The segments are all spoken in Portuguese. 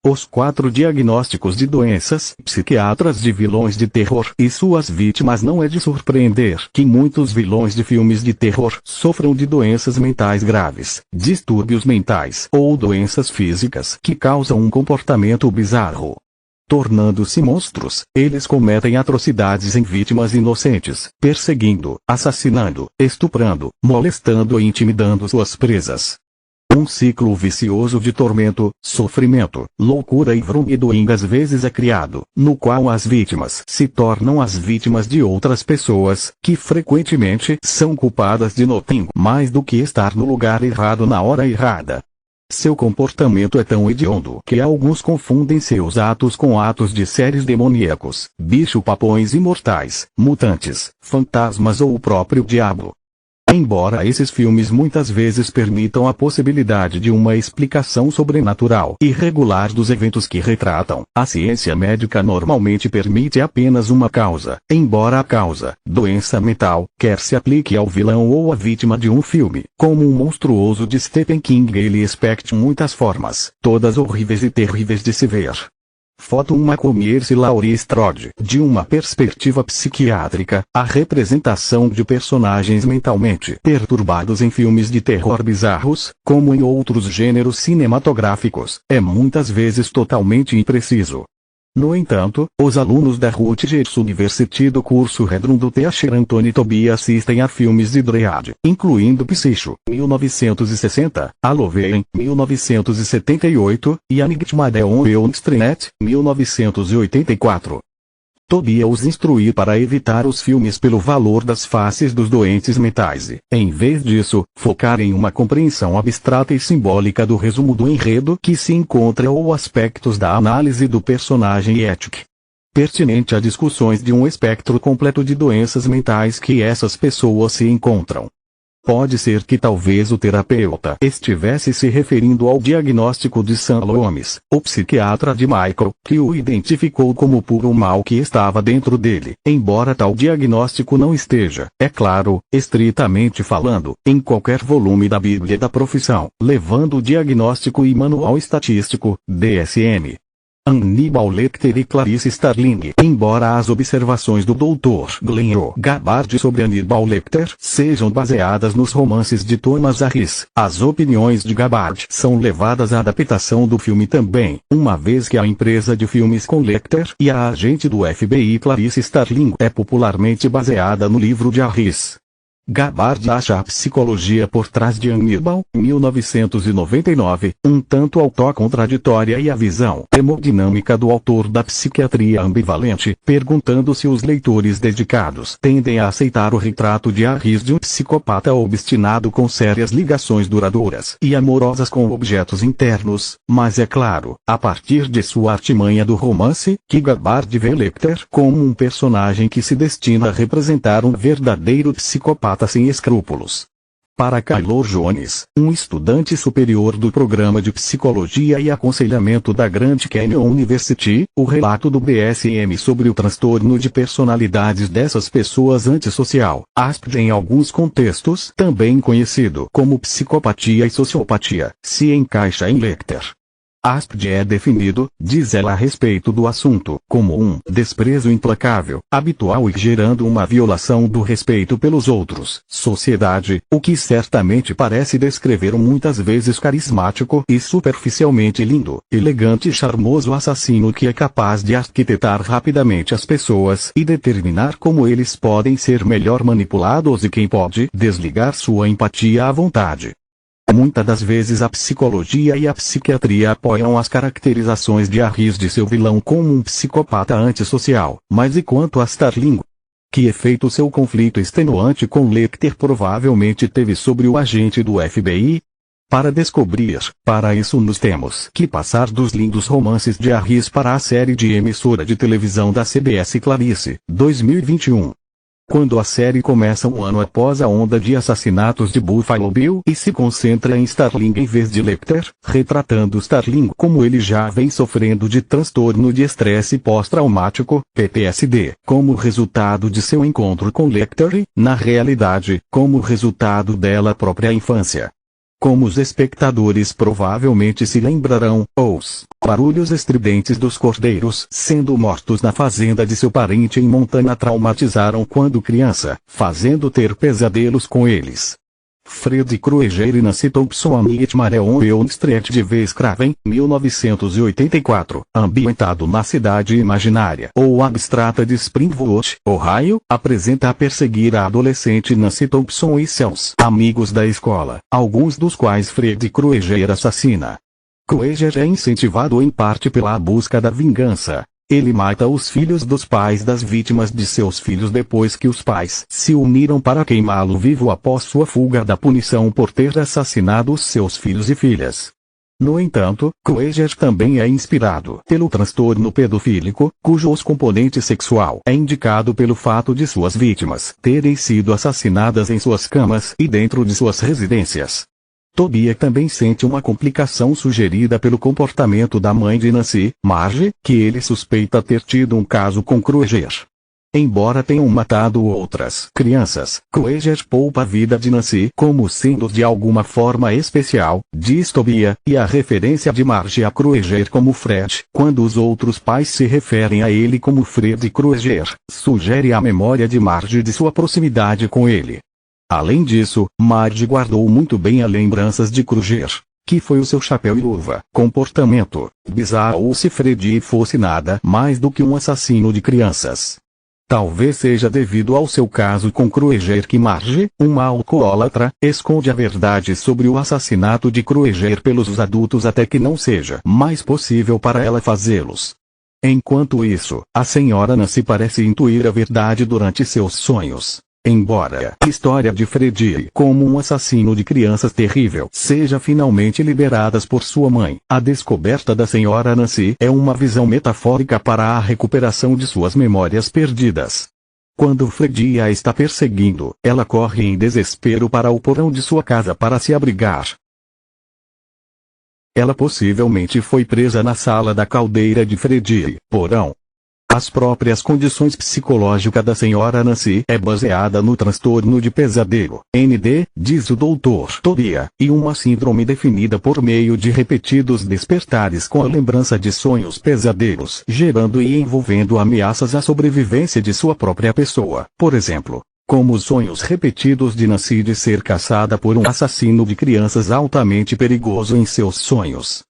Os 4 diagnósticos de doenças psiquiátricas de vilões de terror e suas vítimas. Não é de surpreender que muitos vilões de filmes de terror sofram de doenças mentais graves, distúrbios mentais ou doenças físicas que causam um comportamento bizarro. Tornando-se monstros, eles cometem atrocidades em vítimas inocentes, perseguindo, assassinando, estuprando, molestando e intimidando suas presas. Um ciclo vicioso de tormento, sofrimento, loucura e wrongdoing às vezes é criado, no qual as vítimas se tornam as vítimas de outras pessoas, que frequentemente são culpadas de nothing mais do que estar no lugar errado na hora errada. Seu comportamento é tão hediondo que alguns confundem seus atos com atos de seres demoníacos, bicho-papões imortais, mutantes, fantasmas ou o próprio diabo. Embora esses filmes muitas vezes permitam a possibilidade de uma explicação sobrenatural e regular dos eventos que retratam, a ciência médica normalmente permite apenas uma causa, embora a causa, doença mental, quer se aplique ao vilão ou à vítima de um filme, como um monstruoso de Stephen King. Ele expecte muitas formas, todas horríveis e terríveis de se ver. Foto 1. Macomierce Laurie Strode. De uma perspectiva psiquiátrica, a representação de personagens mentalmente perturbados em filmes de terror bizarros, como em outros gêneros cinematográficos, é muitas vezes totalmente impreciso. No entanto, os alunos da Rutgers University do curso Redrum do Teacher Anthony Tobey assistem a filmes de Dread, incluindo Psycho, 1960, Halloween, 1978, e Enigma on Elm Street, 1984. Tobey os instrui para evitar os filmes pelo valor das faces dos doentes mentais e, em vez disso, focar em uma compreensão abstrata e simbólica do resumo do enredo que se encontra ou aspectos da análise do personagem ético. Pertinente a discussões de um espectro completo de doenças mentais que essas pessoas se encontram. Pode ser que talvez o terapeuta estivesse se referindo ao diagnóstico de Sam Loomis, o psiquiatra de Michael, que o identificou como puro mal que estava dentro dele, embora tal diagnóstico não esteja, é claro, estritamente falando, em qualquer volume da Bíblia da profissão, levando o diagnóstico e manual estatístico, DSM. Hannibal Lecter e Clarice Starling. Embora as observações do Dr. Glenn O. Gabbard sobre Hannibal Lecter sejam baseadas nos romances de Thomas Harris, as opiniões de Gabbard são levadas à adaptação do filme também, uma vez que a empresa de filmes com Lecter e a agente do FBI Clarice Starling é popularmente baseada no livro de Harris. Gabbard acha a psicologia por trás de Hannibal, 1999, um tanto autocontraditória e a visão hemodinâmica do autor da psiquiatria ambivalente, perguntando se os leitores dedicados tendem a aceitar o retrato de Harris de um psicopata obstinado com sérias ligações duradouras e amorosas com objetos internos, mas é claro, a partir de sua artimanha do romance, que Gabbard vê Lecter como um personagem que se destina a representar um verdadeiro psicopata sem escrúpulos. Para Kylo Jones, um estudante superior do programa de psicologia e aconselhamento da Grand Canyon University, o relato do DSM sobre o transtorno de personalidades dessas pessoas antissocial, ASP em alguns contextos, também conhecido como psicopatia e sociopatia, se encaixa em Lecter. ASP é definido, diz ela a respeito do assunto, como um desprezo implacável, habitual e gerando uma violação do respeito pelos outros, sociedade, o que certamente parece descrever um muitas vezes carismático e superficialmente lindo, elegante e charmoso assassino que é capaz de arquitetar rapidamente as pessoas e determinar como eles podem ser melhor manipulados e quem pode desligar sua empatia à vontade. Muitas das vezes a psicologia e a psiquiatria apoiam as caracterizações de Harris de seu vilão como um psicopata antissocial, mas e quanto a Starling? Que efeito seu conflito extenuante com Lecter provavelmente teve sobre o agente do FBI? Para descobrir, para isso nos temos que passar dos lindos romances de Harris para a série de emissora de televisão da CBS Clarice, 2021. Quando a série começa um ano após a onda de assassinatos de Buffalo Bill e se concentra em Starling em vez de Lecter, retratando Starling como ele já vem sofrendo de transtorno de estresse pós-traumático, PTSD, como resultado de seu encontro com Lecter e, na realidade, como resultado dela própria infância. Como os espectadores provavelmente se lembrarão, os barulhos estridentes dos cordeiros sendo mortos na fazenda de seu parente em Montana traumatizaram quando criança, fazendo ter pesadelos com eles. Fred Krueger nasceu em Thompson Nightmare Elm Street de Wes Craven, 1984, ambientado na cidade imaginária ou abstrata de Springwood, Ohio, apresenta a perseguir a adolescente Nancy Thompson e seus amigos da escola, alguns dos quais Fred Krueger assassina. Krueger é incentivado em parte pela busca da vingança. Ele mata os filhos dos pais das vítimas de seus filhos depois que os pais se uniram para queimá-lo vivo após sua fuga da punição por ter assassinado os seus filhos e filhas. No entanto, Krueger também é inspirado pelo transtorno pedofílico, cujo componente sexual é indicado pelo fato de suas vítimas terem sido assassinadas em suas camas e dentro de suas residências. Tobias também sente uma complicação sugerida pelo comportamento da mãe de Nancy, Marge, que ele suspeita ter tido um caso com Krueger. Embora tenham matado outras crianças, Krueger poupa a vida de Nancy como sendo de alguma forma especial, diz Tobias, e a referência de Marge a Krueger como Fred, quando os outros pais se referem a ele como Fred Krueger, sugere a memória de Marge de sua proximidade com ele. Além disso, Marge guardou muito bem as lembranças de Krueger, que foi o seu chapéu e luva, comportamento bizarro ou se Fred fosse nada mais do que um assassino de crianças. Talvez seja devido ao seu caso com Krueger que Marge, uma alcoólatra, esconde a verdade sobre o assassinato de Krueger pelos adultos até que não seja mais possível para ela fazê-los. Enquanto isso, a senhora Nancy parece intuir a verdade durante seus sonhos. Embora a história de Fred como um assassino de crianças terrível seja finalmente liberada por sua mãe, a descoberta da senhora Nancy é uma visão metafórica para a recuperação de suas memórias perdidas. Quando Fred a está perseguindo, ela corre em desespero para o porão de sua casa para se abrigar. Ela possivelmente foi presa na sala da caldeira de Fred, porão. As próprias condições psicológicas da senhora Nancy é baseada no transtorno de pesadelo, ND, diz o Dr. Tobias, e uma síndrome definida por meio de repetidos despertares com a lembrança de sonhos pesadelos, gerando e envolvendo ameaças à sobrevivência de sua própria pessoa, por exemplo, como os sonhos repetidos de Nancy de ser caçada por um assassino de crianças altamente perigoso em seus sonhos.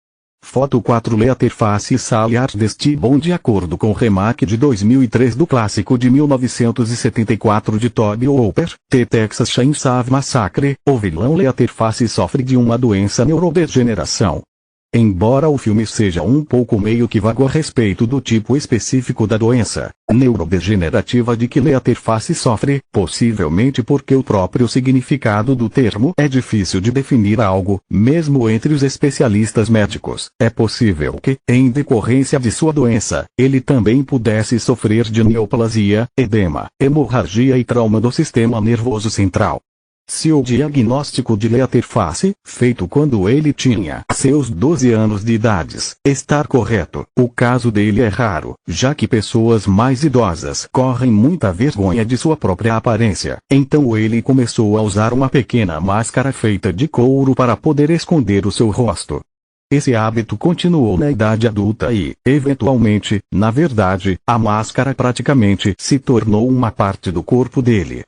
Foto 4 Leatherface e Sally Hardest Bom. De acordo com o remake de 2003 do clássico de 1974 de Tobe Hooper, The Texas Chainsaw Massacre, o vilão Leatherface sofre de uma doença neurodegeneração. Embora o filme seja um pouco meio que vago a respeito do tipo específico da doença neurodegenerativa de que Leatherface sofre, possivelmente porque o próprio significado do termo é difícil de definir algo, mesmo entre os especialistas médicos, é possível que, em decorrência de sua doença, ele também pudesse sofrer de neoplasia, edema, hemorragia e trauma do sistema nervoso central. Se o diagnóstico de Leatherface, feito quando ele tinha seus 12 anos de idade, estar correto, o caso dele é raro, já que pessoas mais idosas correm muita vergonha de sua própria aparência. Então ele começou a usar uma pequena máscara feita de couro para poder esconder o seu rosto. Esse hábito continuou na idade adulta e, eventualmente, na verdade, a máscara praticamente se tornou uma parte do corpo dele.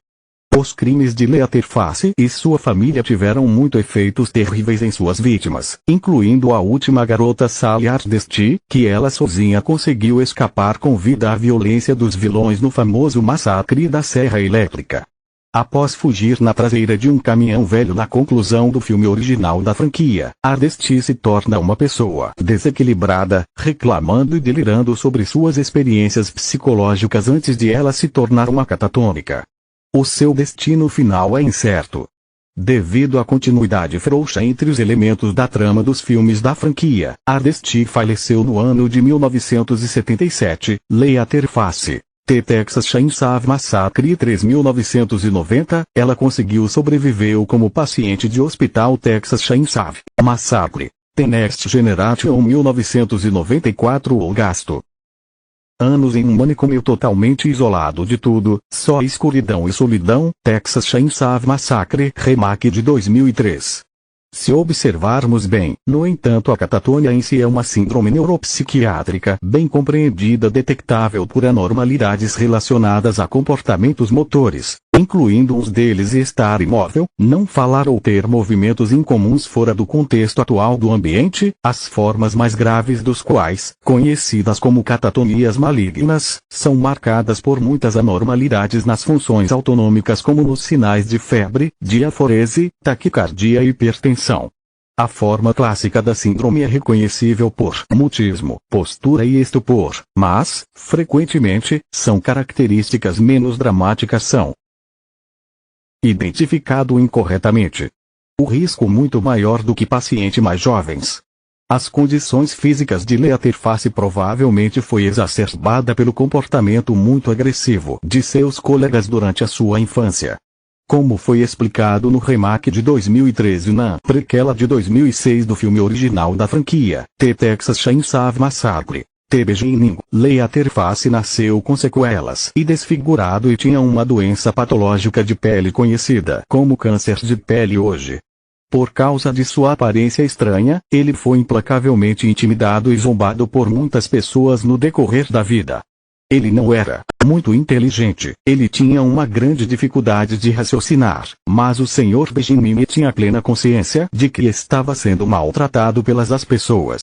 Os crimes de Leatherface e sua família tiveram muitos efeitos terríveis em suas vítimas, incluindo a última garota Sally Hardest, que ela sozinha conseguiu escapar com vida à violência dos vilões no famoso massacre da Serra Elétrica. Após fugir na traseira de um caminhão velho na conclusão do filme original da franquia, Hardest se torna uma pessoa desequilibrada, reclamando e delirando sobre suas experiências psicológicas antes de ela se tornar uma catatônica. O seu destino final é incerto. Devido à continuidade frouxa entre os elementos da trama dos filmes da franquia, Hardest faleceu no ano de 1977, Leatherface, The Texas Chainsaw Massacre 3.990, ela conseguiu sobreviver como paciente de hospital Texas Chainsaw Massacre, The Next Generation 1994 ou gasto anos em um manicômio totalmente isolado de tudo, só escuridão e solidão, Texas Chainsaw Massacre Remake de 2003. Se observarmos bem, no entanto, a catatonia em si é uma síndrome neuropsiquiátrica bem compreendida, detectável por anormalidades relacionadas a comportamentos motores, incluindo uns deles estar imóvel, não falar ou ter movimentos incomuns fora do contexto atual do ambiente, as formas mais graves dos quais, conhecidas como catatonias malignas, são marcadas por muitas anormalidades nas funções autonômicas, como nos sinais de febre, diaforese, taquicardia e hipertensão. A forma clássica da síndrome é reconhecível por mutismo, postura e estupor, mas, frequentemente, são características menos dramáticas são identificado incorretamente. O risco muito maior do que pacientes mais jovens. As condições físicas de Leatherface provavelmente foi exacerbada pelo comportamento muito agressivo de seus colegas durante a sua infância. Como foi explicado no remake de 2013 e na prequela de 2006 do filme original da franquia, The Texas Chainsaw Massacre, The Beginning, Leatherface nasceu com sequelas e desfigurado e tinha uma doença patológica de pele conhecida como câncer de pele hoje. Por causa de sua aparência estranha, ele foi implacavelmente intimidado e zombado por muitas pessoas no decorrer da vida. Ele não era muito inteligente, ele tinha uma grande dificuldade de raciocinar, mas o Sr. Benjamin tinha plena consciência de que estava sendo maltratado pelas pessoas.